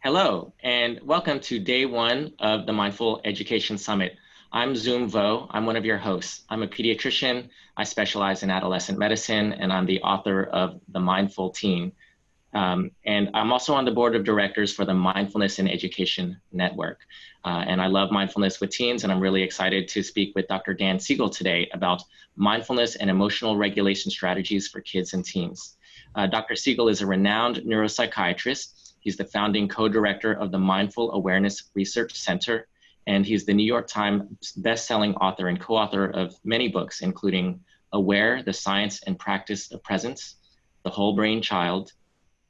Hello, and welcome to day one of the Mindful Education Summit. I'm Zoom Vo. I'm one of your hosts. I'm a pediatrician. I specialize in adolescent medicine, and I'm the author of The Mindful Teen. And I'm also on the board of directors for the Mindfulness in Education Network. And I love mindfulness with teens, and I'm really excited to speak with Dr. Dan Siegel today about mindfulness and emotional regulation strategies for kids and teens. Dr. Siegel is a renowned neuropsychiatrist. He's the founding co-director of the Mindful Awareness Research Center, and he's the New York Times best-selling author and co-author of many books, including Aware, The Science and Practice of Presence, The Whole Brain Child,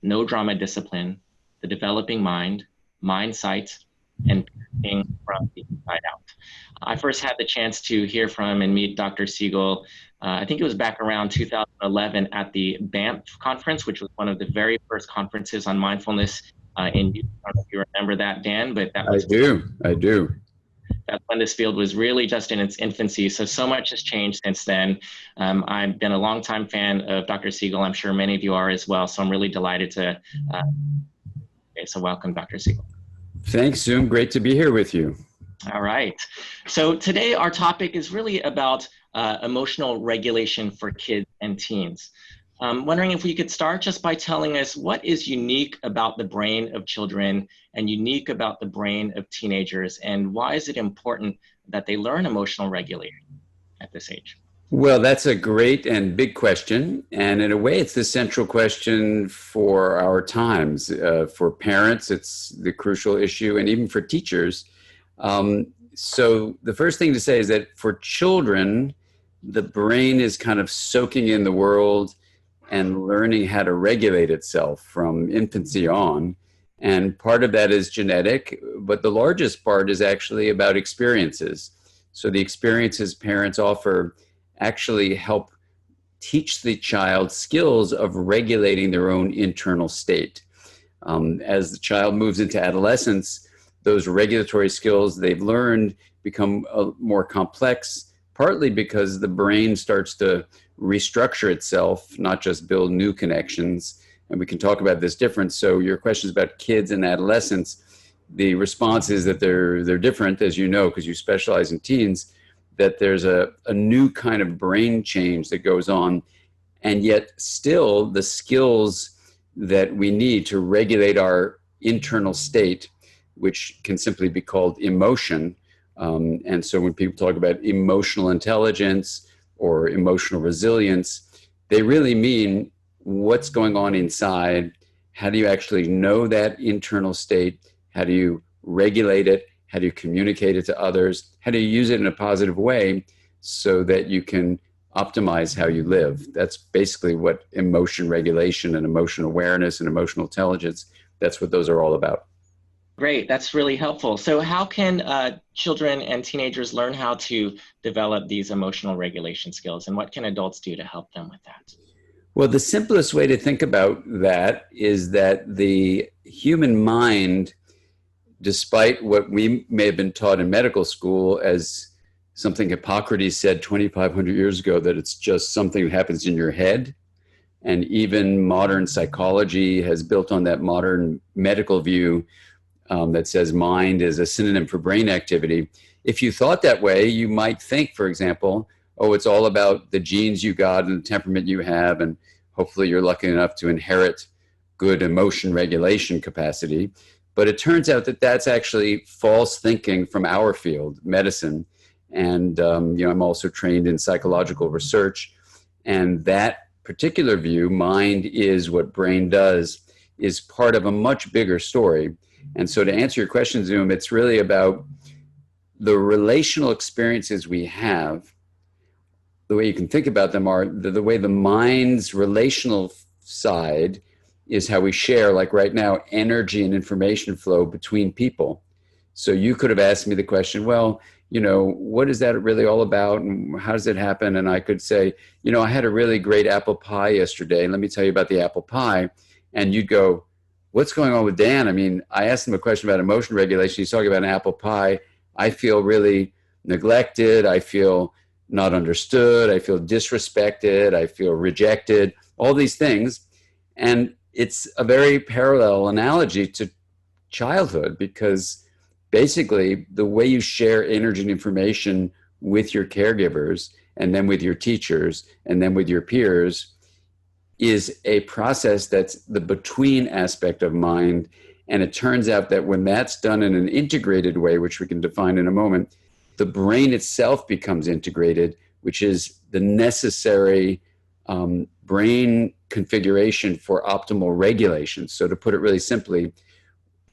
No Drama Discipline, The Developing Mind, Mind Sight, and Parenting from the Inside Out. I first had the chance to hear from and meet Dr. Siegel. I think it was back around 2011 at the BAMF conference, which was one of the very first conferences on mindfulness in Utah. I don't know if you remember that, Dan, but that was I do. That's when this field was really just in its infancy. So much has changed since then. I've been a longtime fan of Dr. Siegel. I'm sure many of you are as well. So I'm really delighted to. So welcome, Dr. Siegel. Thanks, Zoom. Great to be here with you. All right. So today our topic is really about emotional regulation for kids and teens. I'm wondering if we could start just by telling us what is unique about the brain of children and unique about the brain of teenagers, and why is it important that they learn emotional regulation at this age? Well, that's a great and big question. And in a way, it's the central question for our times. For parents, it's the crucial issue, and even for teachers. So the first thing to say is that for children, the brain is kind of soaking in the world and learning how to regulate itself from infancy on. And part of that is genetic, but the largest part is actually about experiences. So the experiences parents offer actually help teach the child skills of regulating their own internal state. As the child moves into adolescence, those regulatory skills they've learned become more complex, partly because the brain starts to restructure itself, not just build new connections. And we can talk about this difference. So your question is about kids and adolescents. The response is that they're different, as you know, because you specialize in teens, that there's a new kind of brain change that goes on. And yet still the skills that we need to regulate our internal state, which can simply be called emotion. And so when people talk about emotional intelligence or emotional resilience, they really mean what's going on inside. How do you actually know that internal state? How do you regulate it? How do you communicate it to others? How do you use it in a positive way so that you can optimize how you live? That's basically what emotion regulation and emotional awareness and emotional intelligence, that's what those are all about. Great, that's really helpful. So how can children and teenagers learn how to develop these emotional regulation skills, and what can adults do to help them with that? Well, the simplest way to think about that is that the human mind, despite what we may have been taught in medical school as something Hippocrates said 2,500 years ago, that it's just something that happens in your head, and even modern psychology has built on that modern medical view that says mind is a synonym for brain activity. If you thought that way, you might think, for example, oh, it's all about the genes you got and the temperament you have, and hopefully you're lucky enough to inherit good emotion regulation capacity. But it turns out that that's actually false thinking from our field, medicine. And I'm also trained in psychological research. And that particular view, mind is what brain does, is part of a much bigger story. And so to answer your question, Zoom, it's really about the relational experiences we have. The way you can think about them are the way the mind's relational side is how we share, like right now, energy and information flow between people. So you could have asked me the question, well, what is that really all about and how does it happen? And I could say, I had a really great apple pie yesterday, and let me tell you about the apple pie. And you'd go, what's going on with Dan? I mean, I asked him a question about emotion regulation. He's talking about an apple pie. I feel really neglected. I feel not understood. I feel disrespected. I feel rejected, all these things. And it's a very parallel analogy to childhood, because basically the way you share energy and information with your caregivers and then with your teachers and then with your peers is a process that's the between aspect of mind. And it turns out that when that's done in an integrated way, which we can define in a moment, the brain itself becomes integrated, which is the necessary brain configuration for optimal regulation. So to put it really simply,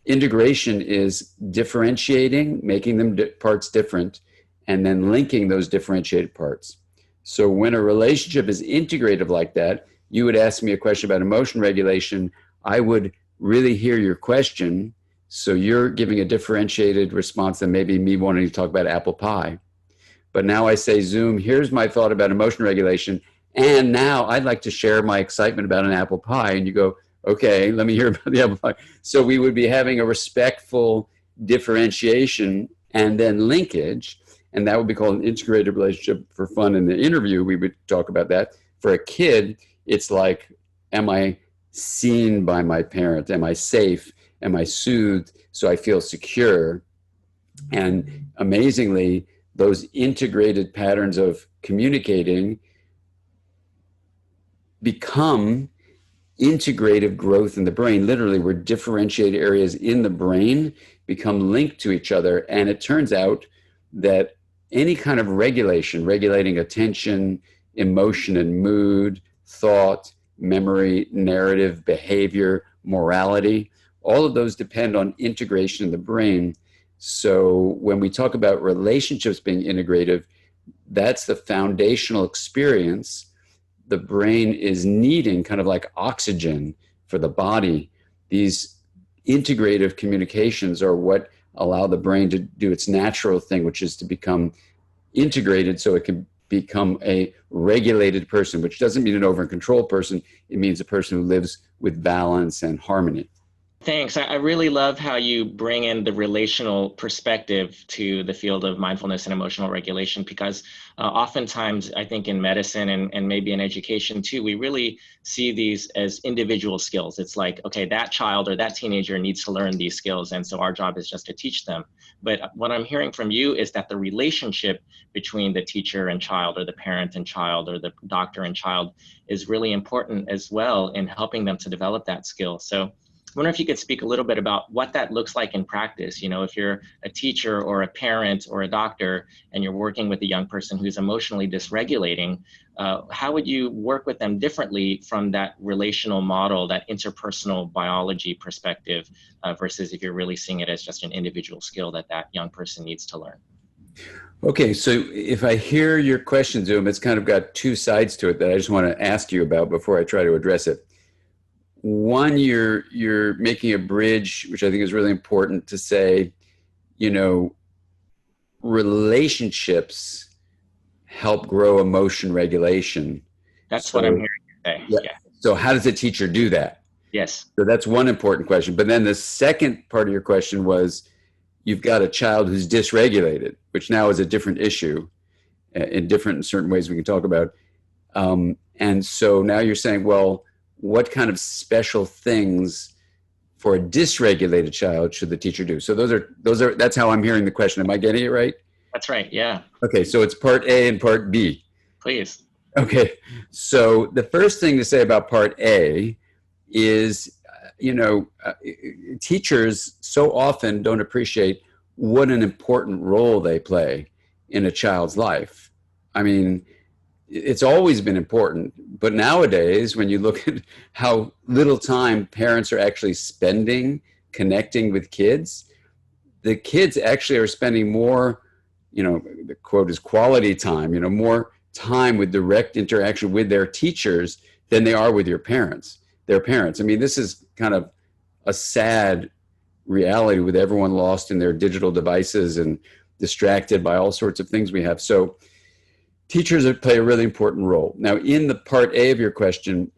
integration is differentiating, making them parts different, and then linking those differentiated parts. So when a relationship is integrative like that, you would ask me a question about emotion regulation, I would really hear your question. So you're giving a differentiated response than maybe me wanting to talk about apple pie. But now I say, Zoom, here's my thought about emotion regulation. And now I'd like to share my excitement about an apple pie. And you go, okay, let me hear about the apple pie. So we would be having a respectful differentiation and then linkage. And that would be called an integrated relationship. For fun in the interview, we would talk about that. For a kid, it's like, am I seen by my parent? Am I safe? Am I soothed so I feel secure? And amazingly, those integrated patterns of communicating become integrative growth in the brain, literally where differentiated areas in the brain become linked to each other. And it turns out that any kind of regulation, regulating attention, emotion and mood, thought, memory, narrative, behavior, morality, all of those depend on integration in the brain. So when we talk about relationships being integrative, that's the foundational experience the brain is needing, kind of like oxygen for the body. These integrative communications are what allow the brain to do its natural thing, which is to become integrated so it can become a regulated person, which doesn't mean an over and control person. It means a person who lives with balance and harmony. Thanks. I really love how you bring in the relational perspective to the field of mindfulness and emotional regulation, because oftentimes I think in medicine and maybe in education too, we really see these as individual skills. It's like, okay, that child or that teenager needs to learn these skills, and so our job is just to teach them. But what I'm hearing from you is that the relationship between the teacher and child, or the parent and child, or the doctor and child is really important as well in helping them to develop that skill. So I wonder if you could speak a little bit about what that looks like in practice. You know, if you're a teacher or a parent or a doctor and you're working with a young person who's emotionally dysregulating, how would you work with them differently from that relational model, that interpersonal biology perspective, versus if you're really seeing it as just an individual skill that that young person needs to learn? Okay, so if I hear your question, Zoom, it's kind of got two sides to it that I just want to ask you about before I try to address it. One, you're making a bridge, which I think is really important to say, you know, relationships help grow emotion regulation. That's what I'm hearing you say. Yeah. So how does a teacher do that? Yes. So that's one important question. But then the second part of your question was, you've got a child who's dysregulated, which now is a different issue in certain ways we can talk about. And so now you're saying, well, what kind of special things for a dysregulated child should the teacher do? So that's how I'm hearing the question. Am I getting it right? That's right. Yeah. Okay. So it's part A and part B. Please. Okay. So the first thing to say about part A is, teachers so often don't appreciate what an important role they play in a child's life. I mean, it's always been important, but nowadays, when you look at how little time parents are actually spending connecting with kids, the kids actually are spending more, the quote is quality time, more time with direct interaction with their teachers than they are with their parents. I mean, this is kind of a sad reality with everyone lost in their digital devices and distracted by all sorts of things we have. So teachers play a really important role. Now, in the part A of your question,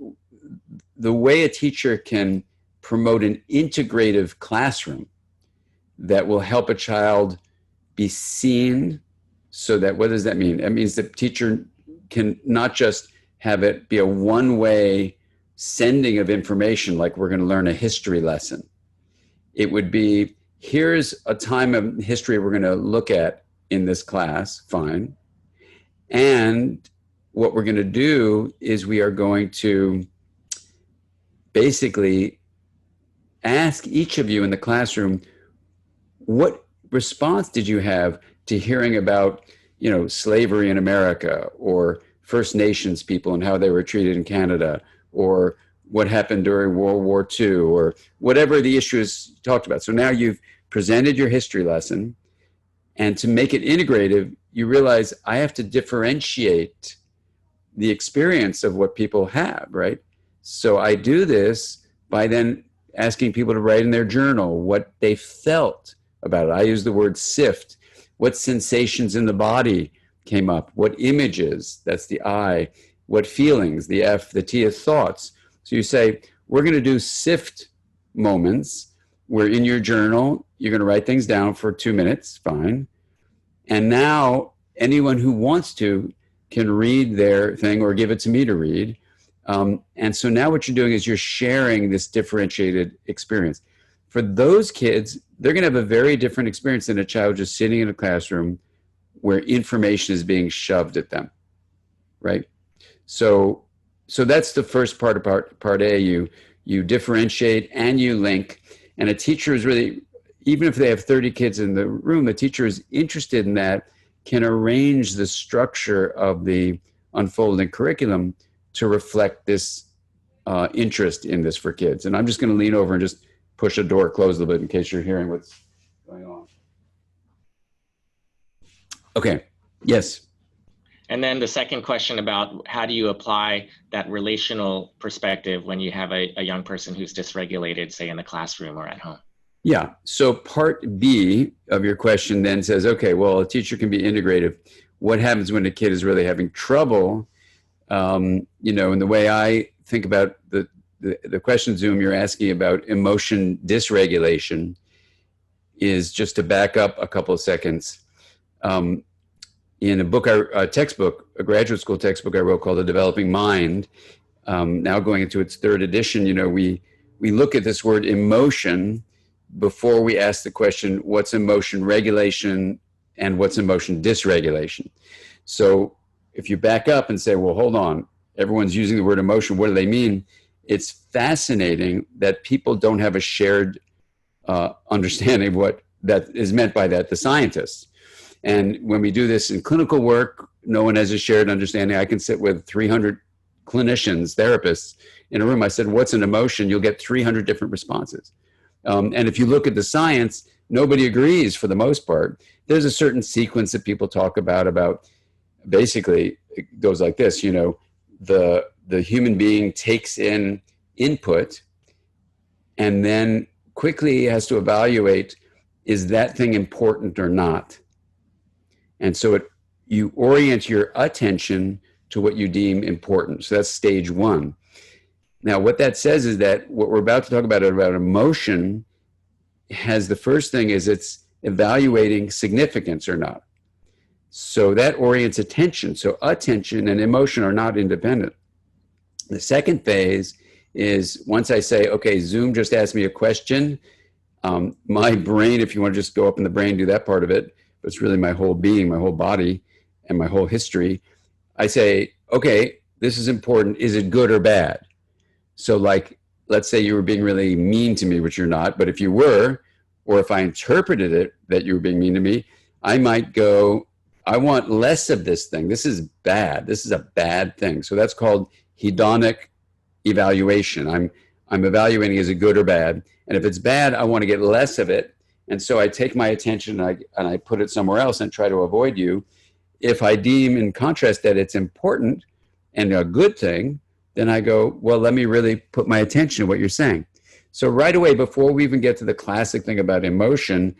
the way a teacher can promote an integrative classroom that will help a child be seen, so that, what does that mean? That means the teacher can not just have it be a one-way sending of information, like we're going to learn a history lesson. it would be, here's a time of history we're going to look at in this class, fine. And what we're going to do is we are going to basically ask each of you in the classroom, what response did you have to hearing about, slavery in America, or First Nations people and how they were treated in Canada, or what happened during World War II, or whatever the issue is talked about. So now you've presented your history lesson, and to make it integrative, you realize I have to differentiate the experience of what people have, right? So I do this by then asking people to write in their journal what they felt about it. I use the word sift. What sensations in the body came up? What images? That's the I. What feelings? The F. The T is thoughts. So you say, we're going to do sift moments where in your journal, you're going to write things down for 2 minutes, fine. And now anyone who wants to can read their thing or give it to me to read. And so now what you're doing is you're sharing this differentiated experience. For those kids, they're going to have a very different experience than a child just sitting in a classroom where information is being shoved at them, right? So that's the first part of part A. You differentiate and you link. And a teacher is really, even if they have 30 kids in the room, the teacher is interested in that, can arrange the structure of the unfolding curriculum to reflect this interest in this for kids. And I'm just going to lean over and just push a door closed a little bit in case you're hearing what's going on. Okay, yes. And then the second question about how do you apply that relational perspective when you have a young person who's dysregulated, say in the classroom or at home? Yeah. So part B of your question then says, okay, well, a teacher can be integrative. What happens when a kid is really having trouble? And the way I think about the question, Zoom, you're asking about emotion dysregulation is just to back up a couple of seconds. In a book, a textbook, a graduate school textbook I wrote called The Developing Mind, now going into its third edition, we look at this word emotion before we ask the question, what's emotion regulation and what's emotion dysregulation? So if you back up and say, well, hold on, everyone's using the word emotion, what do they mean? It's fascinating that people don't have a shared understanding of what that is meant by that, the scientists. And when we do this in clinical work, no one has a shared understanding. I can sit with 300 clinicians, therapists in a room. I said, what's an emotion? You'll get 300 different responses. And if you look at the science, nobody agrees for the most part. There's a certain sequence that people talk about basically it goes like this, the human being takes in input and then quickly has to evaluate, is that thing important or not? And so you orient your attention to what you deem important. So that's stage one. Now, what that says is that what we're about to talk about emotion has the first thing is it's evaluating significance or not. So that orients attention. So attention and emotion are not independent. The second phase is once I say, okay, Zoom just asked me a question. My brain, if you want to just go up in the brain, do that part of it, but it's really my whole being, my whole body, and my whole history. I say, okay, this is important. Is it good or bad? So like, let's say you were being really mean to me, which you're not, but if you were, or if I interpreted it that you were being mean to me, I might go, I want less of this thing. This is bad. This is a bad thing. So that's called hedonic evaluation. I'm evaluating, is it good or bad? And if it's bad, I want to get less of it. And so I take my attention and I put it somewhere else and try to avoid you. If I deem in contrast that it's important and a good thing, then I go, well, let me really put my attention to what you're saying. So right away, before we even get to the classic thing about emotion,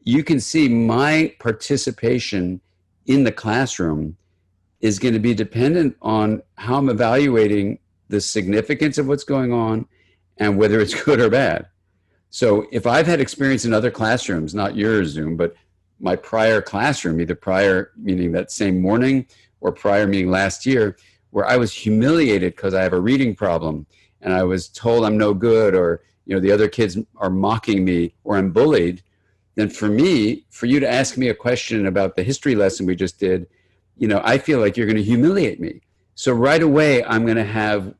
you can see my participation in the classroom is going to be dependent on how I'm evaluating the significance of what's going on and whether it's good or bad. So if I've had experience in other classrooms, not yours, Zoom, but my prior classroom, either prior meaning that same morning or prior meaning last year, where I was humiliated because I have a reading problem and I was told I'm no good, or the other kids are mocking me or I'm bullied, then for you to ask me a question about the history lesson we just did, I feel like you're going to humiliate me. So right away, I'm going to have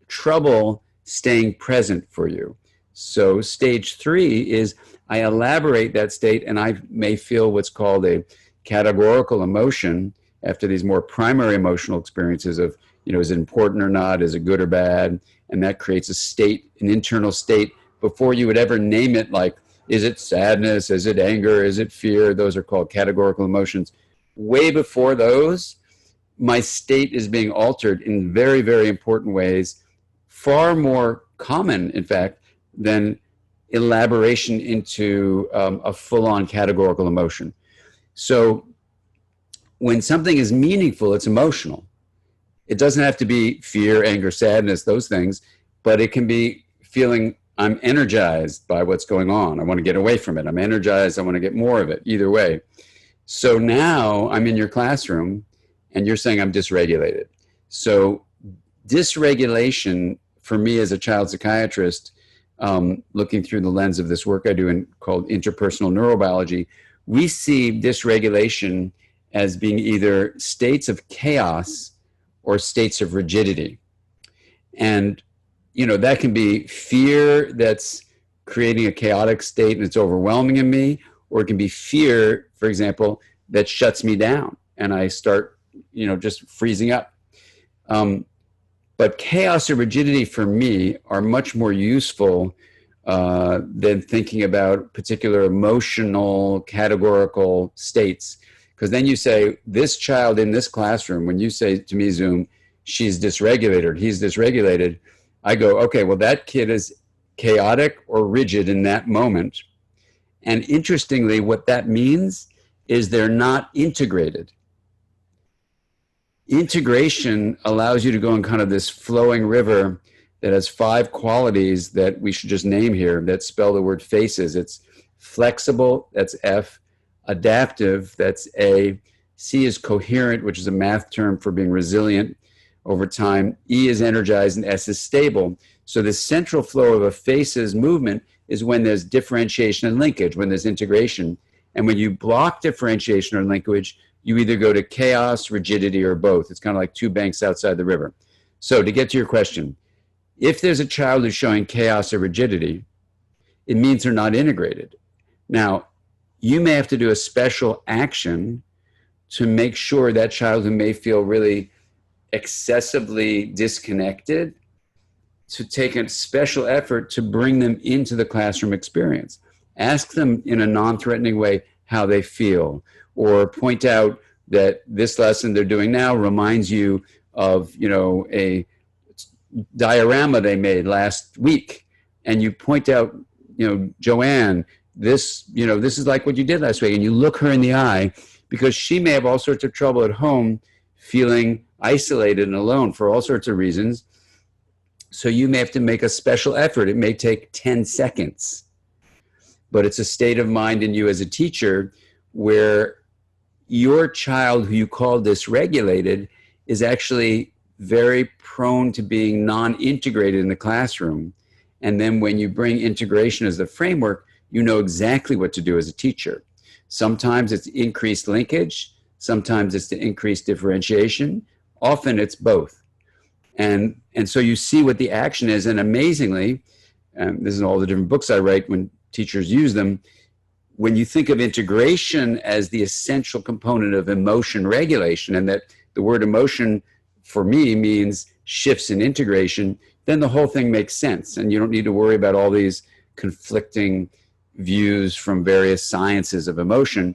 trouble staying present for you. So stage 3 is I elaborate that state, and I may feel what's called a categorical emotion after these more primary emotional experiences of, is it important or not? Is it good or bad? And that creates a state, an internal state, before you would ever name it, like, is it sadness? Is it anger? Is it fear? Those are called categorical emotions. Way before those, my state is being altered in very, very important ways, far more common, in fact, than elaboration into a full-on categorical emotion. So when something is meaningful, it's emotional. It doesn't have to be fear, anger, sadness, those things, but it can be feeling I'm energized by what's going on. I want to get away from it. I'm energized. I want to get more of it, either way. So now I'm in your classroom and you're saying I'm dysregulated. So dysregulation for me as a child psychiatrist, looking through the lens of this work I do called interpersonal neurobiology, we see dysregulation as being either states of chaos or states of rigidity. And, that can be fear that's creating a chaotic state and it's overwhelming in me, or it can be fear, for example, that shuts me down and I start, just freezing up. But chaos or rigidity for me are much more useful than thinking about particular emotional categorical states. Because then you say, this child in this classroom, when you say to me, Zoom, she's dysregulated or he's dysregulated, I go, okay, well, that kid is chaotic or rigid in that moment. And interestingly, what that means is they're not integrated. Integration allows you to go in kind of this flowing river that has 5 qualities that we should just name here that spell the word faces. It's flexible, that's F. Adaptive, that's A. C is coherent, which is a math term for being resilient over time. E is energized, and S is stable. So the central flow of a faces movement is when there's differentiation and linkage, when there's integration. And when you block differentiation or linkage, you either go to chaos, rigidity, or both. It's kind of like 2 banks outside the river. So to get to your question, if there's a child who's showing chaos or rigidity, it means they're not integrated. Now, you may have to do a special action to make sure that child who may feel really excessively disconnected, to take a special effort to bring them into the classroom experience. Ask them in a non-threatening way how they feel, or point out that this lesson they're doing now reminds you of, a diorama they made last week. And you point out, Joanne, this is like what you did last week. And you look her in the eye, because she may have all sorts of trouble at home, feeling isolated and alone for all sorts of reasons. So you may have to make a special effort. It may take 10 seconds, but it's a state of mind in you as a teacher where your child, who you call dysregulated, is actually very prone to being non-integrated in the classroom. And then when you bring integration as the framework, you know exactly what to do as a teacher. Sometimes it's increased linkage. Sometimes it's to increase differentiation. Often it's both. And so you see what the action is. And amazingly, this is all the different books I write when teachers use them, when you think of integration as the essential component of emotion regulation, and that the word emotion for me means shifts in integration, then the whole thing makes sense. And you don't need to worry about all these conflicting views from various sciences of emotion.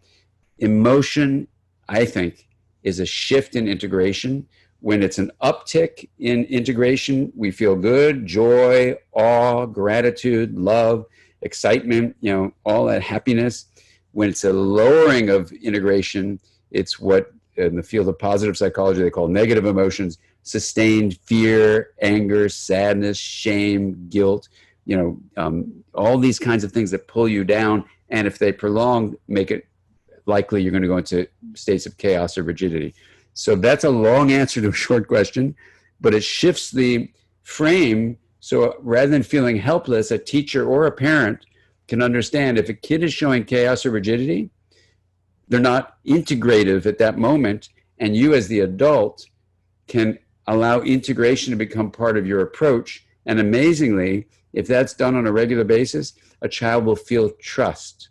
Emotion, I think, is a shift in integration. When it's an uptick in integration, we feel good, joy, awe, gratitude, love, excitement, all that happiness. When it's a lowering of integration, it's what in the field of positive psychology they call negative emotions: sustained fear, anger, sadness, shame, guilt, all these kinds of things that pull you down. And if they prolong, make it likely you're going to go into states of chaos or rigidity. So that's a long answer to a short question, but it shifts the frame So rather than feeling helpless, a teacher or a parent can understand if a kid is showing chaos or rigidity, they're not integrative at that moment, and you as the adult can allow integration to become part of your approach. And amazingly, if that's done on a regular basis, a child will feel trust.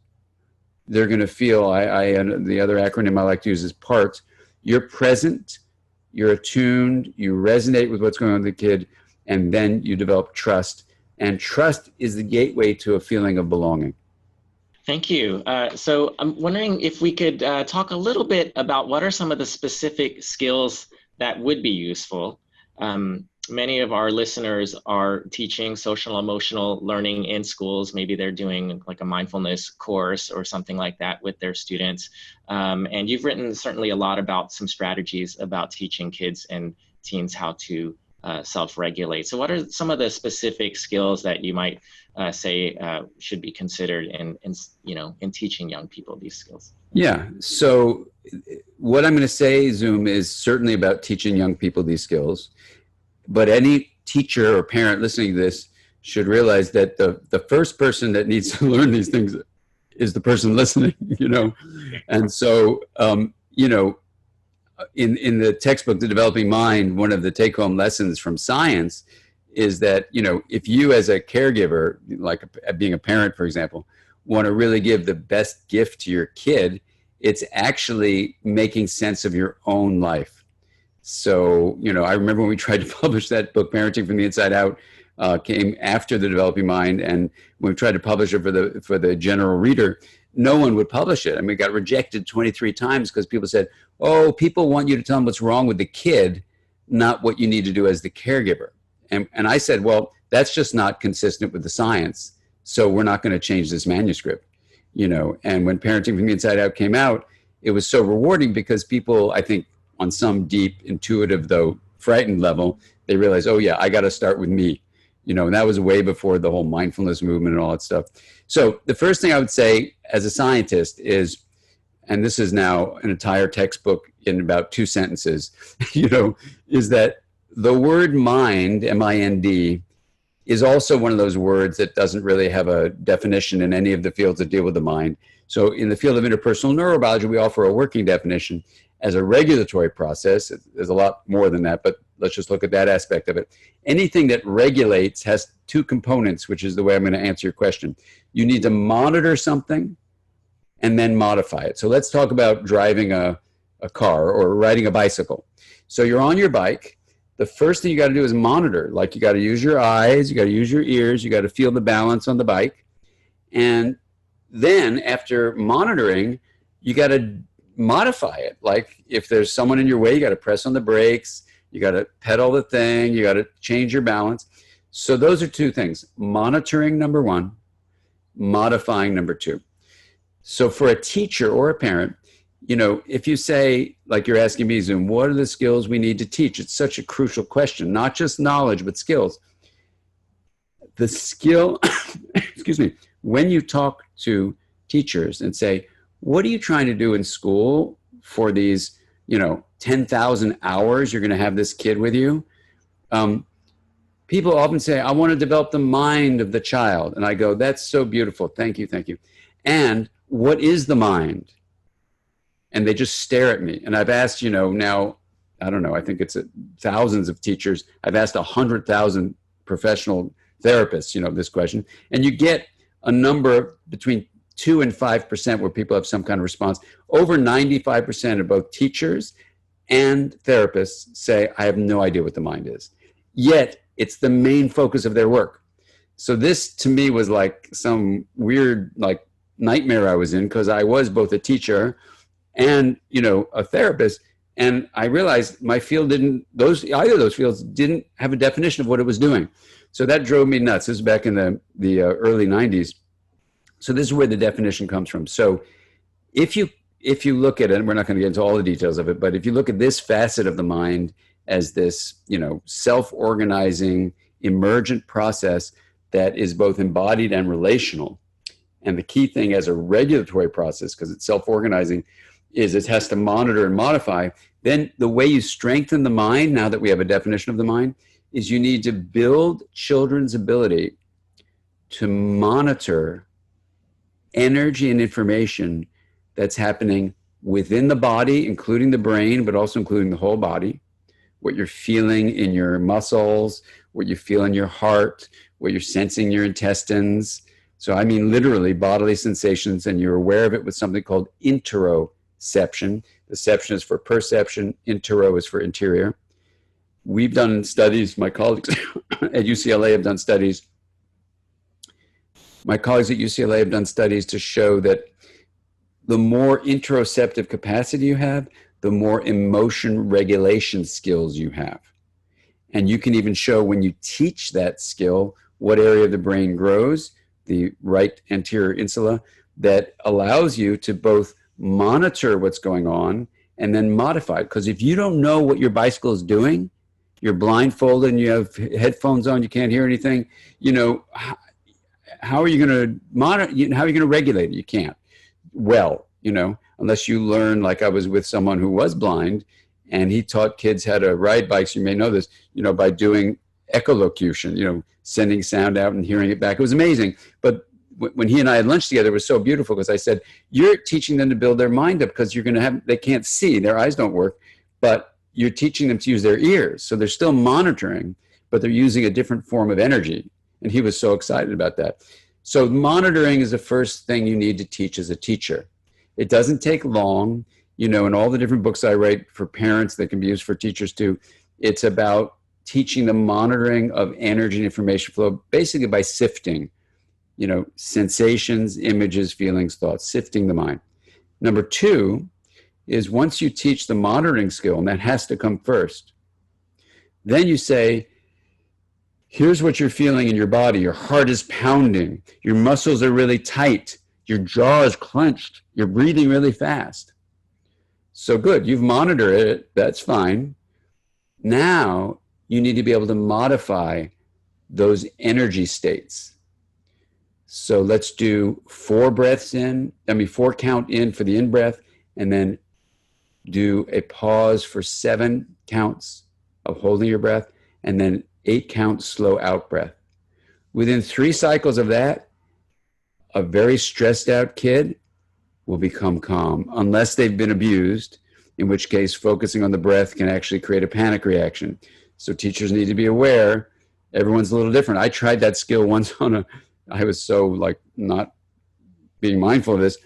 They're going to feel, the other acronym I like to use is PART. You're present, you're attuned, you resonate with what's going on with the kid, and then you develop trust. And trust is the gateway to a feeling of belonging. Thank you. So I'm wondering if we could talk a little bit about what are some of the specific skills that would be useful. Many of our listeners are teaching social emotional learning in schools. Maybe they're doing like a mindfulness course or something like that with their students. And you've written certainly a lot about some strategies about teaching kids and teens how to self-regulate. So what are some of the specific skills that you might say should be considered in teaching young people these skills? Yeah. So what I'm going to say, Zoom, is certainly about teaching young people these skills. But any teacher or parent listening to this should realize that the first person that needs to learn these things is the person listening, And so, in the textbook, The Developing Mind, one of the take-home lessons from science is that, if you as a caregiver, like being a parent, for example, want to really give the best gift to your kid, it's actually making sense of your own life. So, I remember when we tried to publish that book, Parenting from the Inside Out, came after The Developing Mind, and when we tried to publish it for the general reader, no one would publish it. I mean, it got rejected 23 times because people said, oh, people want you to tell them what's wrong with the kid, not what you need to do as the caregiver. And I said, well, that's just not consistent with the science, so we're not going to change this manuscript, And when Parenting from the Inside Out came out, it was so rewarding because people, I think, on some deep, intuitive, though frightened level, they realized, oh yeah, I got to start with me, and that was way before the whole mindfulness movement and all that stuff. So the first thing I would say as a scientist is, and this is now an entire textbook in about 2 sentences, is that the word mind, M-I-N-D, is also one of those words that doesn't really have a definition in any of the fields that deal with the mind. So in the field of interpersonal neurobiology, we offer a working definition as a regulatory process. There's a lot more than that, but let's just look at that aspect of it. Anything that regulates has 2 components, which is the way I'm going to answer your question. You need to monitor something and then modify it. So let's talk about driving a car or riding a bicycle. So you're on your bike. The first thing you got to do is monitor. Like, you got to use your eyes, you got to use your ears, you got to feel the balance on the bike. And then after monitoring, you got to modify it. Like, if there's someone in your way, you got to press on the brakes, you got to pedal the thing, you got to change your balance. So those are 2 things: monitoring, number 1, modifying, number 2. So for a teacher or a parent, if you say, like you're asking me, Zoom, what are the skills we need to teach? It's such a crucial question, not just knowledge, but skills. The skill, excuse me, when you talk to teachers and say, what are you trying to do in school for these, 10,000 hours you're going to have this kid with you? People often say, I want to develop the mind of the child. And I go, that's so beautiful. Thank you, thank you. And what is the mind? And they just stare at me. And I've asked, now, I don't know, I think it's thousands of teachers. I've asked 100,000 professional therapists, this question. And you get a number between 2 and 5% where people have some kind of response. Over 95% of both teachers and therapists say, I have no idea what the mind is. Yet it's the main focus of their work. So this to me was like some weird nightmare I was in, because I was both a teacher and, a therapist. And I realized my field either of those fields didn't have a definition of what it was doing. So that drove me nuts. This was back in the early 90s. So this is where the definition comes from. So if you look at it, and we're not going to get into all the details of it, but if you look at this facet of the mind as this, self-organizing, emergent process that is both embodied and relational, and the key thing as a regulatory process, because it's self-organizing, is it has to monitor and modify, then the way you strengthen the mind, now that we have a definition of the mind, is you need to build children's ability to monitor energy and information that's happening within the body, including the brain, but also including the whole body, what you're feeling in your muscles, what you feel in your heart, what you're sensing in your intestines. So I mean literally bodily sensations, and you're aware of it with something called interoception. Perception is for perception, intero is for interior. We've done studies, my colleagues at UCLA have done studies. My colleagues at UCLA have done studies to show that the more interoceptive capacity you have, the more emotion regulation skills you have. And you can even show when you teach that skill, what area of the brain grows, the right anterior insula, that allows you to both monitor what's going on and then modify it. Because if you don't know what your bicycle is doing, you're blindfolded and you have headphones on, you can't hear anything, you know, how are you going to monitor, how are you going to regulate it? You can't. Well, you know, unless you learn, like I was with someone who was blind and he taught kids how to ride bikes. You may know this, you know, by doing echolocution, you know, sending sound out and hearing it back. It was amazing. But when he and I had lunch together, it was so beautiful because I said, you're teaching them to build their mind up because you're going to have, they can't see, their eyes don't work, but you're teaching them to use their ears. So they're still monitoring, but they're using a different form of energy. And he was so excited about that. So monitoring is the first thing you need to teach as a teacher. It doesn't take long, you know, in all the different books I write for parents that can be used for teachers too, it's about teaching the monitoring of energy and information flow, basically by sifting, you know, sensations, images, feelings, thoughts, sifting the mind. Number two is once you teach the monitoring skill, and that has to come first, then you say, here's what you're feeling in your body. Your heart is pounding. Your muscles are really tight. Your jaw is clenched. You're breathing really fast. So good, you've monitored it. That's fine. Now you need to be able to modify those energy states. So let's do 4 count in for the in-breath, and then do a pause for 7 counts of holding your breath, and then 8 counts slow out breath. Within 3 cycles of that, a very stressed out kid will become calm, unless they've been abused, in which case focusing on the breath can actually create a panic reaction. So teachers need to be aware. Everyone's a little different. I tried that skill once I was so like not being mindful of this.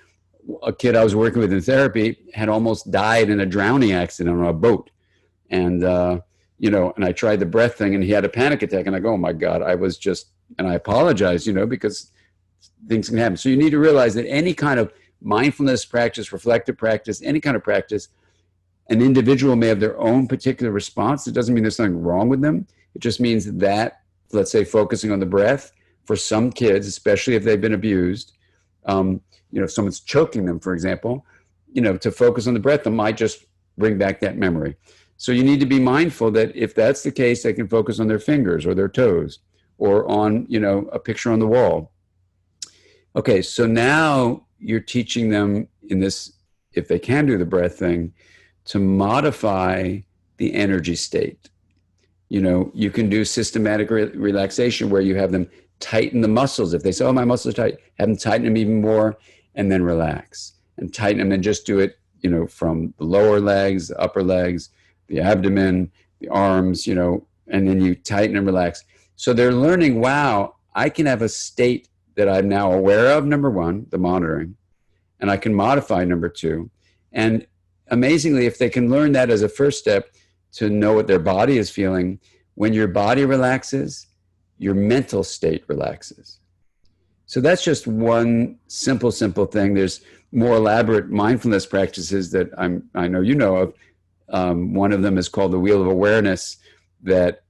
A kid I was working with in therapy had almost died in a drowning accident on a boat. And, you know, and I tried the breath thing and he had a panic attack and I go, oh my God, and I apologize, you know, because things can happen. So you need to realize that any kind of mindfulness practice, reflective practice, any kind of practice, an individual may have their own particular response. It doesn't mean there's something wrong with them. It just means that, let's say, focusing on the breath for some kids, especially if they've been abused, you know, if someone's choking them, for example, you know, to focus on the breath, they might just bring back that memory. So you need to be mindful that if that's the case, they can focus on their fingers or their toes or on, you know, a picture on the wall. Okay, so now you're teaching them in this, if they can do the breath thing, to modify the energy state. You know, you can do systematic relaxation where you have them tighten the muscles. If they say, oh, my muscles are tight, have them tighten them even more and then relax. And tighten them and just do it, you know, from the lower legs, the upper legs, the abdomen, the arms, you know, and then you tighten and relax. So they're learning, wow, I can have a state that I'm now aware of, number one, the monitoring, and I can modify, number two. And amazingly, if they can learn that as a first step to know what their body is feeling, when your body relaxes, your mental state relaxes. So that's just one simple thing. There's more elaborate mindfulness practices that I know you know of. One of them is called the Wheel of Awareness that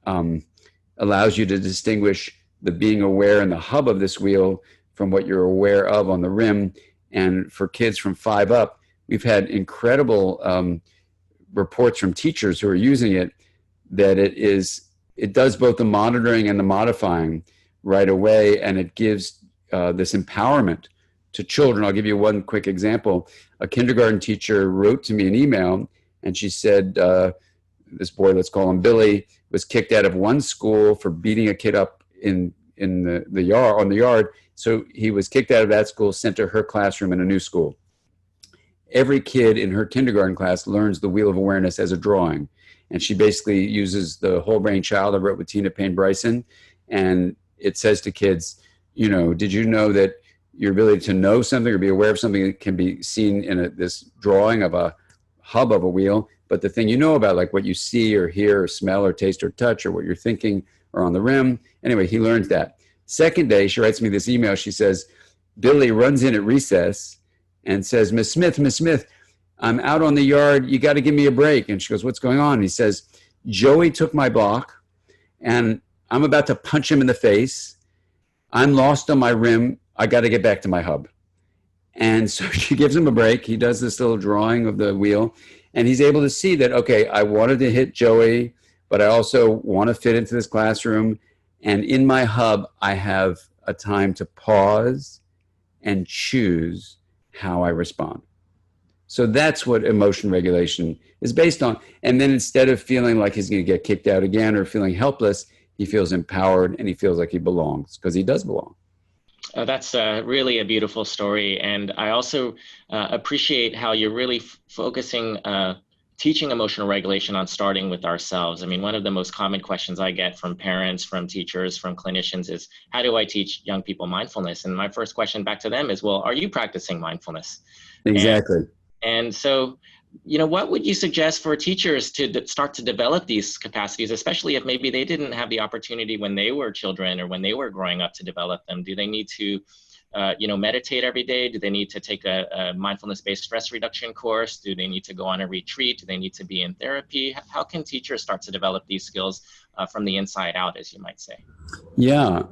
allows you to distinguish the being aware in the hub of this wheel from what you're aware of on the rim. And for kids from 5 up, we've had incredible reports from teachers who are using it, that it does both the monitoring and the modifying right away, and it gives this empowerment to children. I'll give you one quick example. A kindergarten teacher wrote to me an email, and she said, this boy, let's call him Billy, was kicked out of one school for beating a kid up in the yard, on the yard. So he was kicked out of that school, sent to her classroom in a new school. Every kid in her kindergarten class learns the Wheel of Awareness as a drawing. And she basically uses the whole brain child I wrote with Tina Payne Bryson. And it says to kids, you know, did you know that your ability to know something or be aware of something can be seen in this drawing of a hub of a wheel, but the thing you know about, like what you see or hear or smell or taste or touch or what you're thinking are on the rim. Anyway, he learns that. Second day, she writes me this email. She says, Billy runs in at recess and says, Miss Smith, I'm out on the yard. You got to give me a break. And she goes, what's going on? And he says, Joey took my block and I'm about to punch him in the face. I'm lost on my rim. I got to get back to my hub. And so she gives him a break. He does this little drawing of the wheel and he's able to see that, okay, I wanted to hit Joey, but I also want to fit into this classroom. And in my hub, I have a time to pause and choose how I respond. So that's what emotion regulation is based on. And then instead of feeling like he's going to get kicked out again or feeling helpless, he feels empowered and he feels like he belongs because he does belong. That's really a beautiful story. And I also appreciate how you're really focusing, teaching emotional regulation on starting with ourselves. I mean, one of the most common questions I get from parents, from teachers, from clinicians is, how do I teach young people mindfulness? And my first question back to them is, well, are you practicing mindfulness? Exactly. And so, you know, what would you suggest for teachers to start to develop these capacities, especially if maybe they didn't have the opportunity when they were children or when they were growing up to develop them? Do they need to, you know, meditate every day? Do they need to take a mindfulness-based stress reduction course? Do they need to go on a retreat? Do they need to be in therapy? How can teachers start to develop these skills from the inside out, as you might say? Yeah.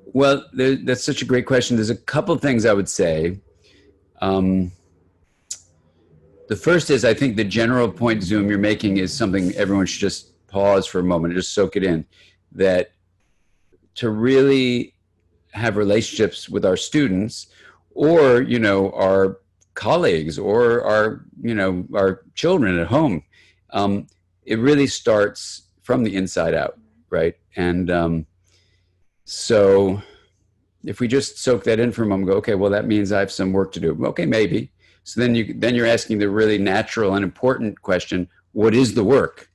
Well, that's such a great question. There's a couple of things I would say. The first is, I think the general point, Zoom, you're making is something everyone should just pause for a moment and just soak it in, that to really have relationships with our students or, you know, our colleagues or our, you know, our children at home, it really starts from the inside out, right? And so if we just soak that in for a moment, go, okay, well, that means I have some work to do. Okay, maybe. So then you're asking the really natural and important question, what is the work?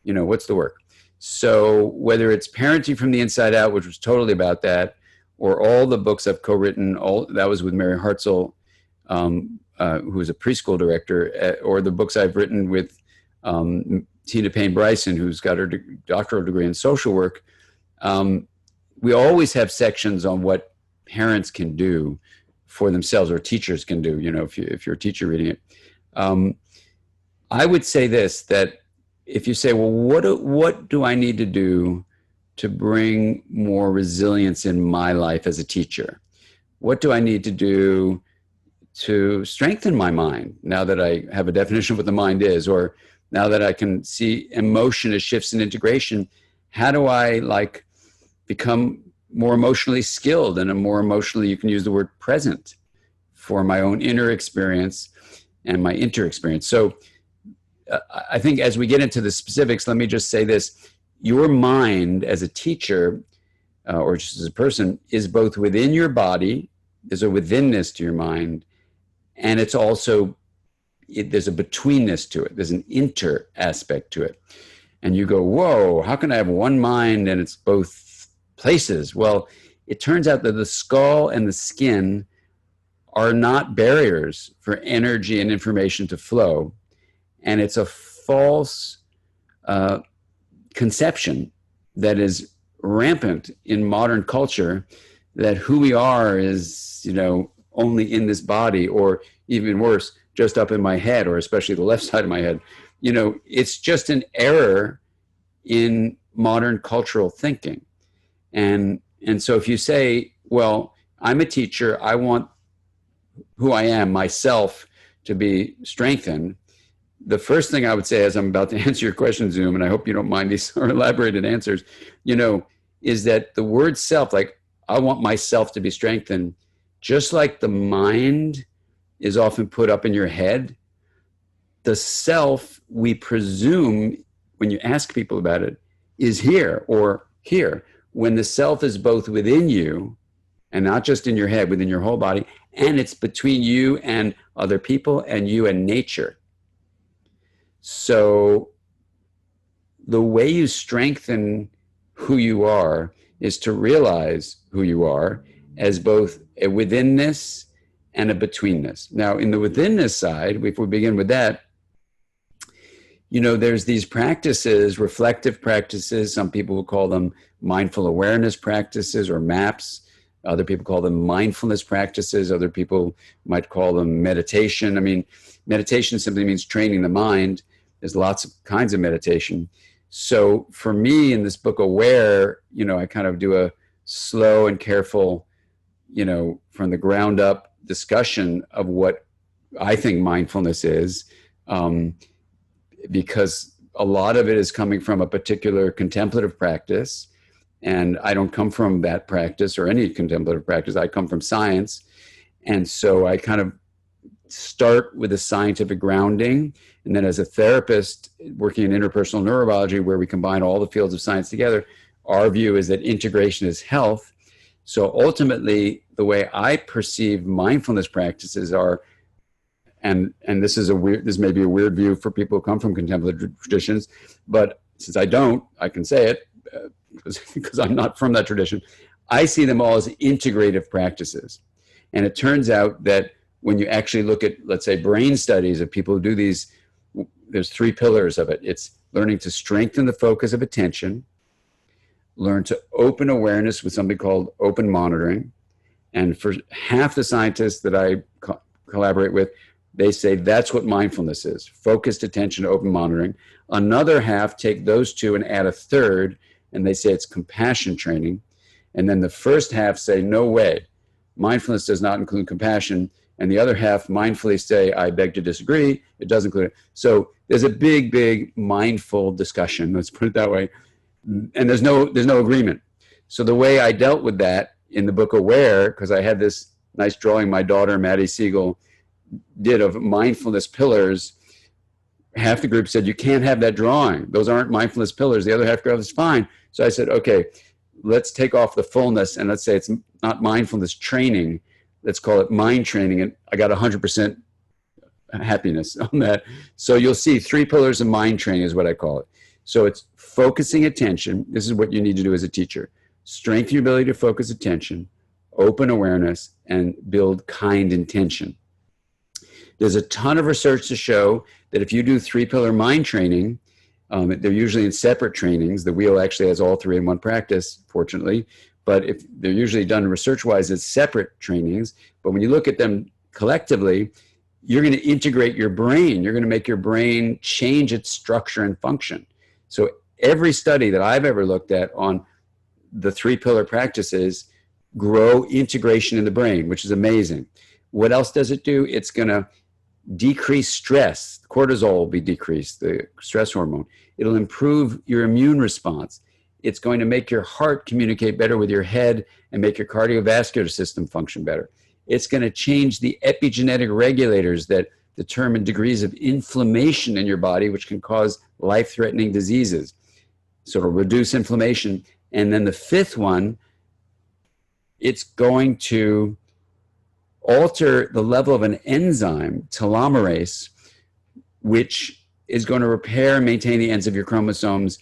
You know, what's the work? So whether it's Parenting from the Inside Out, which was totally about that, or all the books I've co-written, all that was with Mary Hartzell, who was a preschool director, or the books I've written with Tina Payne Bryson, who's got her doctoral degree in social work. We always have sections on what parents can do for themselves or teachers can do, you know, if you're a teacher reading it. I would say this, that if you say, well, what do I need to do to bring more resilience in my life as a teacher? What do I need to do to strengthen my mind now that I have a definition of what the mind is, or now that I can see emotion as shifts in integration? How do I become more emotionally skilled and a more emotionally, you can use the word present, for my own inner experience and my inter experience? So I think as we get into the specifics, let me just say this. Your mind as a teacher or just as a person is both within your body, there's a withinness to your mind, and it's also, there's a betweenness to it. There's an inter aspect to it. And you go, whoa, how can I have one mind and it's both places? Well, it turns out that the skull and the skin are not barriers for energy and information to flow. And it's a false conception that is rampant in modern culture, that who we are is, you know, only in this body, or even worse, just up in my head, or especially the left side of my head. You know, it's just an error in modern cultural thinking. And so if you say, well, I'm a teacher, I want who I am, myself, to be strengthened, the first thing I would say, as I'm about to answer your question, Zoom, and I hope you don't mind these elaborated answers, you know, is that the word self, like, I want myself to be strengthened, just like the mind is often put up in your head, the self, we presume, when you ask people about it, is here or here. When the self is both within you and not just in your head, within your whole body, and it's between you and other people and you and nature. So the way you strengthen who you are is to realize who you are as both a withinness and a betweenness. Now, in the withinness side, if we begin with that, there's these practices, reflective practices. Some people will call them mindful awareness practices or MAPS. Other people call them mindfulness practices. Other people might call them meditation. I mean, meditation simply means training the mind. There's lots of kinds of meditation. So for me in this book, Aware, I kind of do a slow and careful, from the ground up discussion of what I think mindfulness is, because a lot of it is coming from a particular contemplative practice. And I don't come from that practice or any contemplative practice. I come from science. And so I kind of start with a scientific grounding. And then as a therapist working in interpersonal neurobiology, where we combine all the fields of science together, our view is that integration is health. So ultimately, the way I perceive mindfulness practices are, and this may be a weird view for people who come from contemplative traditions, but since I don't, I can say it because I'm not from that tradition. I see them all as integrative practices. And it turns out that when you actually look at, let's say, brain studies of people who do these, there's 3 pillars of it. It's learning to strengthen the focus of attention, learn to open awareness with something called open monitoring. And for half the scientists that I collaborate with, they say that's what mindfulness is, focused attention, open monitoring. Another half take those 2 and add a third, and they say it's compassion training. And then the first half say, no way, mindfulness does not include compassion. And the other half mindfully say, I beg to disagree, it does include it. So there's a big, big mindful discussion, let's put it that way. And there's no agreement. So the way I dealt with that in the book Aware, because I had this nice drawing my daughter, Maddie Siegel, did of mindfulness pillars, half the group said, you can't have that drawing. Those aren't mindfulness pillars. The other half goes, it's fine. So I said, okay, let's take off the fullness and let's say it's not mindfulness training. Let's call it mind training. And I got 100% happiness on that. So you'll see 3 pillars of mind training is what I call it. So it's focusing attention. This is what you need to do as a teacher. Strengthen your ability to focus attention, open awareness, and build kind intention. There's a ton of research to show that if you do 3-pillar mind training, they're usually in separate trainings. The wheel actually has all 3 in one practice, fortunately. But if they're usually done research-wise as separate trainings, but when you look at them collectively, you're going to integrate your brain. You're going to make your brain change its structure and function. So every study that I've ever looked at on the 3-pillar practices grow integration in the brain, which is amazing. What else does it do? It's going to decrease stress. Cortisol will be decreased, the stress hormone. It'll improve your immune response. It's going to make your heart communicate better with your head and make your cardiovascular system function better. It's going to change the epigenetic regulators that determine degrees of inflammation in your body, which can cause life-threatening diseases. So it'll reduce inflammation. And then the 5th one, it's going to alter the level of an enzyme, telomerase, which is going to repair and maintain the ends of your chromosomes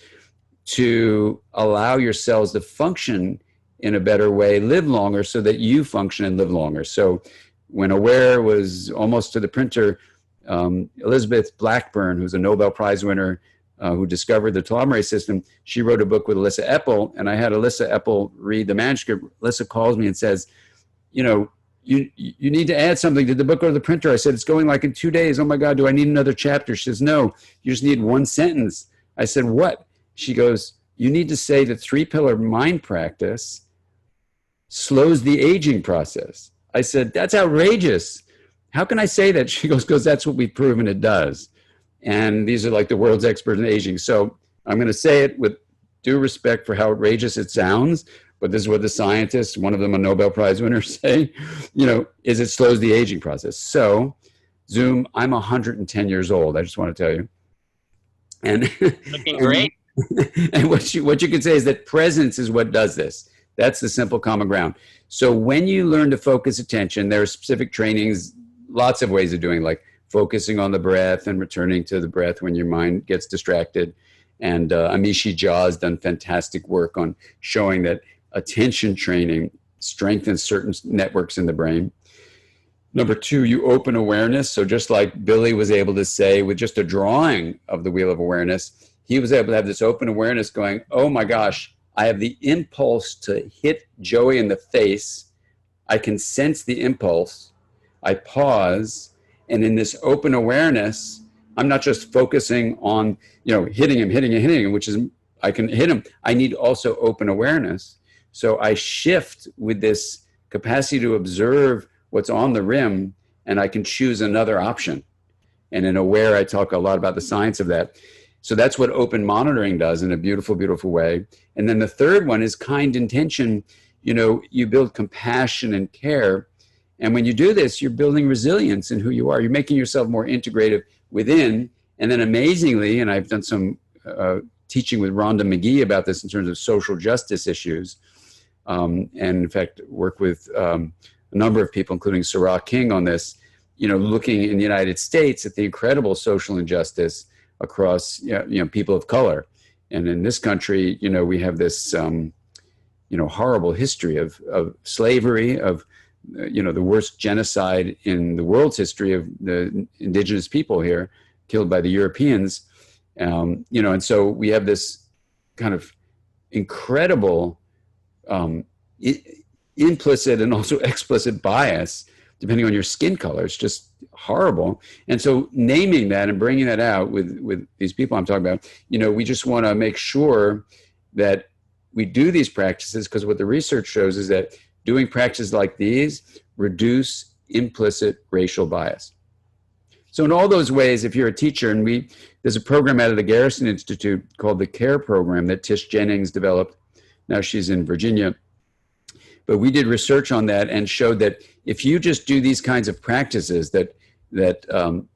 to allow your cells to function in a better way, live longer so that you function and live longer. So when Aware was almost to the printer, Elizabeth Blackburn, who's a Nobel Prize winner, who discovered the telomerase system, she wrote a book with Alyssa Epple, and I had Alyssa Epple read the manuscript. Alyssa calls me and says, you need to add something. Did the book go to the printer? I said, it's going like in 2 days. Oh my God, do I need another chapter? She says, no, you just need 1 sentence. I said, what? She goes, you need to say the 3-pillar mind practice slows the aging process. I said, that's outrageous. How can I say that? She goes, because that's what we've proven it does. And these are like the world's expert in aging. So I'm going to say it with due respect for how outrageous it sounds, but this is what the scientists, one of them a Nobel Prize winner, say, is it slows the aging process. So Zoom, I'm 110 years old. I just want to tell you. And, Looking and, great. and what you can say is that presence is what does this. That's the simple common ground. So when you learn to focus attention, there are specific trainings, lots of ways of doing, like focusing on the breath and returning to the breath when your mind gets distracted. And Amishi Jha has done fantastic work on showing that attention training strengthens certain networks in the brain. Number two, you open awareness. So just like Billy was able to say with just a drawing of the wheel of awareness, he was able to have this open awareness going, oh my gosh, I have the impulse to hit Joey in the face. I can sense the impulse. I pause. And in this open awareness, I'm not just focusing on, hitting him, which is, I can hit him. I need also open awareness. So I shift with this capacity to observe what's on the rim, and I can choose another option. And in Aware, I talk a lot about the science of that. So that's what open monitoring does in a beautiful, beautiful way. And then the third one is kind intention. You build compassion and care. And when you do this, you're building resilience in who you are. You're making yourself more integrative within. And then amazingly, and I've done some teaching with Rhonda McGee about this in terms of social justice issues. And in fact, work with a number of people, including Sarah King, on this, looking in the United States at the incredible social injustice across, people of color. And in this country, we have this, horrible history of slavery, of, the worst genocide in the world's history of the indigenous people here, killed by the Europeans. And so we have this kind of incredible implicit and also explicit bias, depending on your skin color. It's just horrible. And so naming that and bringing that out with these people I'm talking about, we just want to make sure that we do these practices, because what the research shows is that doing practices like these reduce implicit racial bias. So in all those ways, if you're a teacher, and there's a program out of the Garrison Institute called the CARE program that Tish Jennings developed. Now she's in Virginia. But we did research on that and showed that if you just do these kinds of practices that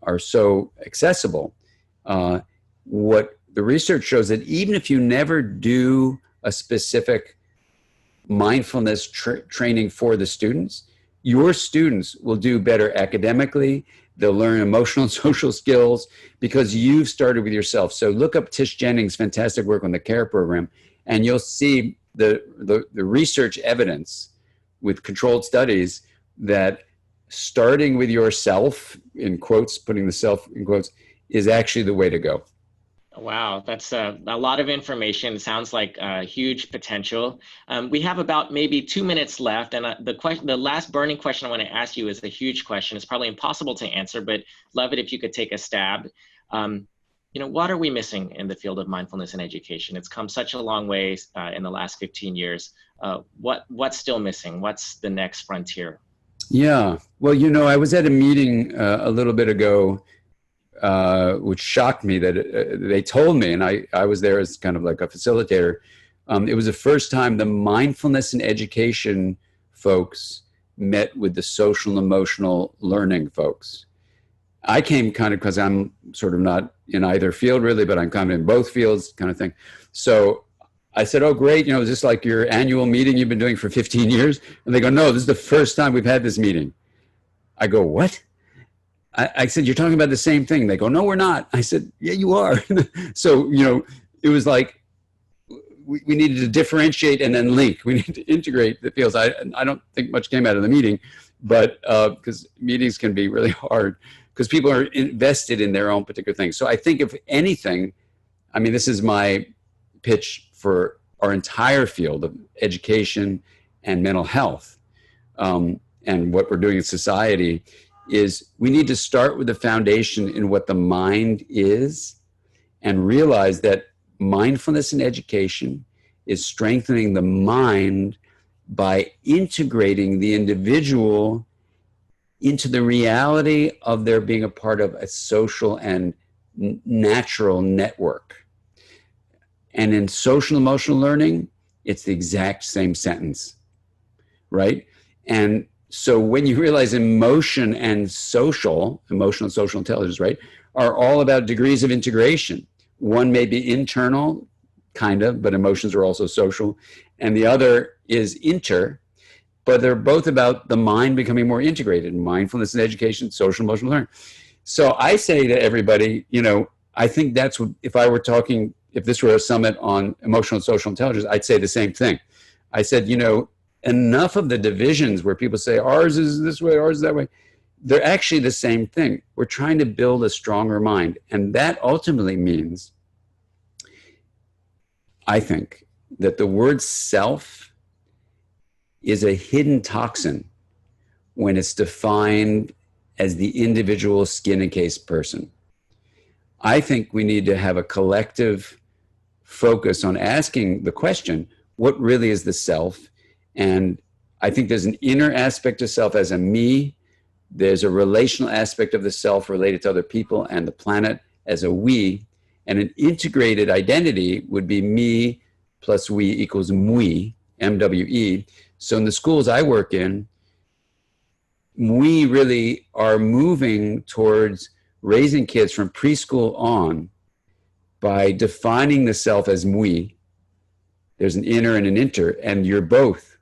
are so accessible, what the research shows that even if you never do a specific mindfulness training for the students, your students will do better academically. They'll learn emotional and social skills because you've started with yourself. So look up Tish Jennings' fantastic work on the CARE program, and you'll see the research evidence with controlled studies that starting with yourself, in quotes, putting the self in quotes, is actually the way to go. Wow, that's a lot of information. Sounds like huge potential. We have about maybe 2 minutes left, and the last burning question I want to ask you is a huge question. It's probably impossible to answer, but love it if you could take a stab. What are we missing in the field of mindfulness and education? It's come such a long way in the last 15 years. What's still missing? What's the next frontier? Yeah, well, I was at a meeting a little bit ago, which shocked me that they told me, and I was there as kind of like a facilitator. It was the first time the mindfulness and education folks met with the social and emotional learning folks. I came kind of because I'm sort of not in either field really, but I'm kind of in both fields kind of thing. So I said, oh, great. Is this like your annual meeting you've been doing for 15 years? And they go, no, this is the first time we've had this meeting. I go, what? I said, you're talking about the same thing. They go, no, we're not. I said, yeah, you are. So, it was like we needed to differentiate and then link. We need to integrate the fields. I don't think much came out of the meeting, but because meetings can be really hard because people are invested in their own particular thing. So I think if anything, this is my pitch for our entire field of education and mental health, and what we're doing in society is we need to start with the foundation in what the mind is and realize that mindfulness in education is strengthening the mind by integrating the individual into the reality of their being a part of a social and natural network. And in social emotional learning, it's the exact same sentence, right? And so when you realize emotion and emotional and social intelligence, right, are all about degrees of integration. One may be internal, kind of, but emotions are also social. And the other is inter, but they're both about the mind becoming more integrated. Mindfulness and education, social emotional learning. So I say to everybody, I think that's what, if this were a summit on emotional and social intelligence, I'd say the same thing. I said, enough of the divisions where people say ours is this way, ours is that way. They're actually the same thing. We're trying to build a stronger mind. And that ultimately means, I think, that the word self is a hidden toxin when it's defined as the individual skin and case person. I think we need to have a collective focus on asking the question, what really is the self? And I think there's an inner aspect of self as a me. There's a relational aspect of the self related to other people and the planet as a we. And an integrated identity would be me plus we equals mwe, MWE. So in the schools I work in, we really are moving towards raising kids from preschool on by defining the self as we. There's an inner and an inter, and you're both.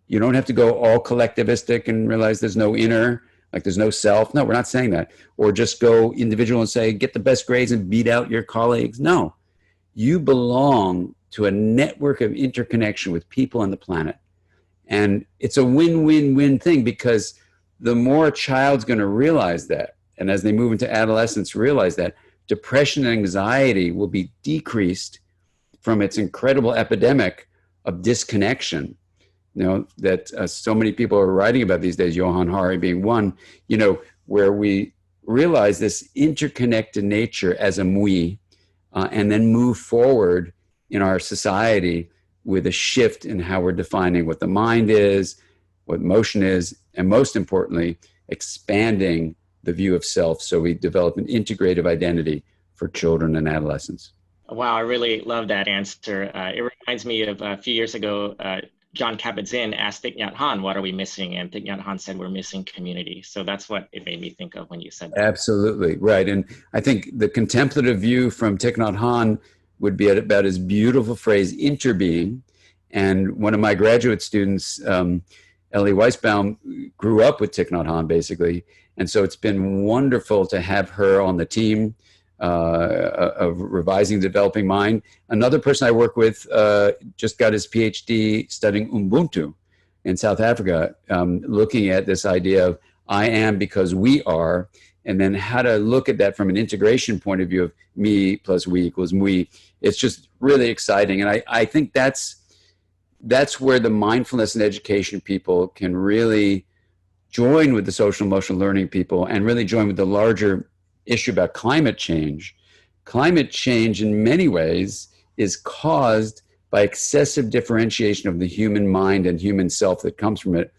You don't have to go all collectivistic and realize there's no inner, like there's no self. No, we're not saying that. Or just go individual and say, get the best grades and beat out your colleagues. No, you belong to a network of interconnection with people on the planet. And it's a win-win-win thing, because the more a child's going to realize that, and as they move into adolescence, realize that, depression and anxiety will be decreased from its incredible epidemic of disconnection, that so many people are writing about these days, Johan Hari being one, where we realize this interconnected nature as a we, and then move forward in our society with a shift in how we're defining what the mind is, what motion is, and most importantly, expanding the view of self so we develop an integrative identity for children and adolescents. Wow, I really love that answer. It reminds me of a few years ago, John Kabat-Zinn asked Thich Nhat Hanh, what are we missing? And Thich Nhat Hanh said, we're missing community. So that's what it made me think of when you said that. Absolutely, right. And I think the contemplative view from Thich Nhat Hanh would be about his beautiful phrase, interbeing. And one of my graduate students, Ellie Weisbaum, grew up with Thich Nhat Hanh, basically. And so it's been wonderful to have her on the team of Revising the Developing Mind. Another person I work with just got his PhD studying Ubuntu in South Africa, looking at this idea of I am because we are, and then how to look at that from an integration point of view of me plus we equals we. It's just really exciting. And I think that's where the mindfulness and education people can really join with the social emotional learning people and really join with the larger issue about climate change. Climate change in many ways is caused by excessive differentiation of the human mind and human self that comes from it.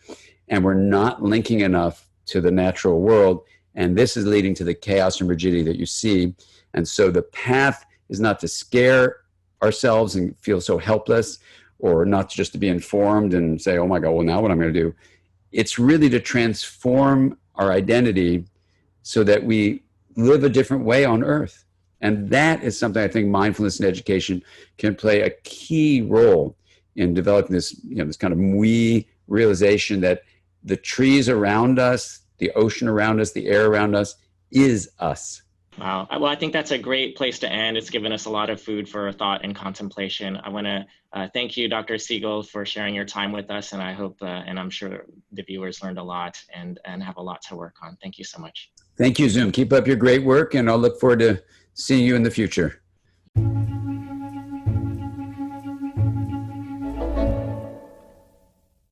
And we're not linking enough to the natural world. And this is leading to the chaos and rigidity that you see. And so the path is not to scare ourselves and feel so helpless, or not just to be informed and say, oh my God, well, now what I'm going to do? It's really to transform our identity so that we live a different way on earth. And that is something I think mindfulness and education can play a key role in developing this, this kind of we realization that the trees around us, the ocean around us, the air around us is us. Wow. Well, I think that's a great place to end. It's given us a lot of food for thought and contemplation. I want to thank you, Dr. Siegel, for sharing your time with us. And I hope, and I'm sure the viewers learned a lot and have a lot to work on. Thank you so much. Thank you, Zoom. Keep up your great work, and I'll look forward to seeing you in the future.